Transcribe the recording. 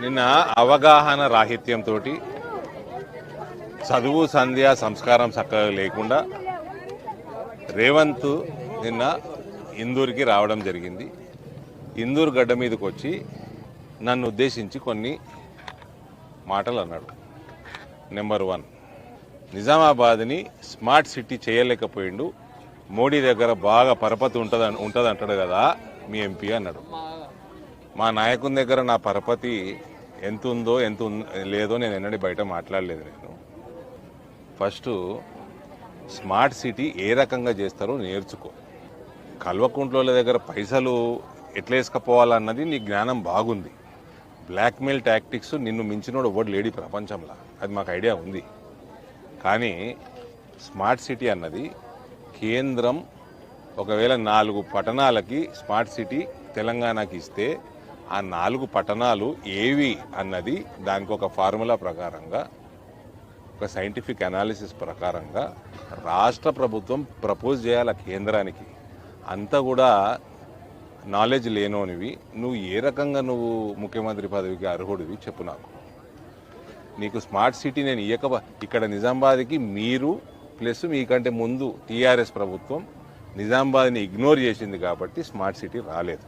నిన్న అవగాహన రాహిత్యంతో చదువు సంధ్య సంస్కారం చక్కగా లేకుండా రేవంత్ నిన్న ఇందూరుకి రావడం జరిగింది. ఇందూరు గడ్డ మీదకి వచ్చి నన్ను ఉద్దేశించి కొన్ని మాటలు అన్నాడు. నెంబర్ 1, నిజామాబాద్ని స్మార్ట్ సిటీ చేయలేకపోయిండు, మోడీ దగ్గర బాగా పరపతి ఉంటుంది అంటాడు కదా మీ ఎంపీ అన్నాడు. మా నాయకుని దగ్గర నా పరపతి ఎంత ఉందో లేదో నేను ఎన్నడూ బయట మాట్లాడలేదు. నేను ఫస్ట్ స్మార్ట్ సిటీ ఏ రకంగా చేస్తారో నేర్చుకో. కల్వకుంట్ల దగ్గర పైసలు ఎట్లా వేసుకపోవాలన్నది నీ జ్ఞానం బాగుంది. బ్లాక్మెయిల్ టాక్టిక్స్ నిన్ను మించినోడు ఎవడు లేడీ ప్రపంచంలో, అది మాకు ఐడియా ఉంది. కానీ స్మార్ట్ సిటీ అన్నది కేంద్రం ఒకవేళ 4 పట్టణాలకి స్మార్ట్ సిటీ తెలంగాణకి ఇస్తే ఆ 4 పట్టణాలు ఏవి అన్నది దానికి ఒక ఫార్ములా ప్రకారంగా, ఒక సైంటిఫిక్ అనాలిసిస్ ప్రకారంగా రాష్ట్ర ప్రభుత్వం ప్రపోజ్ చేయాలి కేంద్రానికి. అంతా కూడా నాలెడ్జ్ లేనోనివి నువ్వు ఏ రకంగా నువ్వు ముఖ్యమంత్రి పదవికి అర్హుడివి చెప్పు నాకు. నీకు స్మార్ట్ సిటీ నేను ఇక్కడ నిజామాబాద్కి మీరు ప్లస్ మీకంటే ముందు టీఆర్ఎస్ ప్రభుత్వం నిజామాబాద్ని ఇగ్నోర్ చేసింది కాబట్టి స్మార్ట్ సిటీ రాలేదు.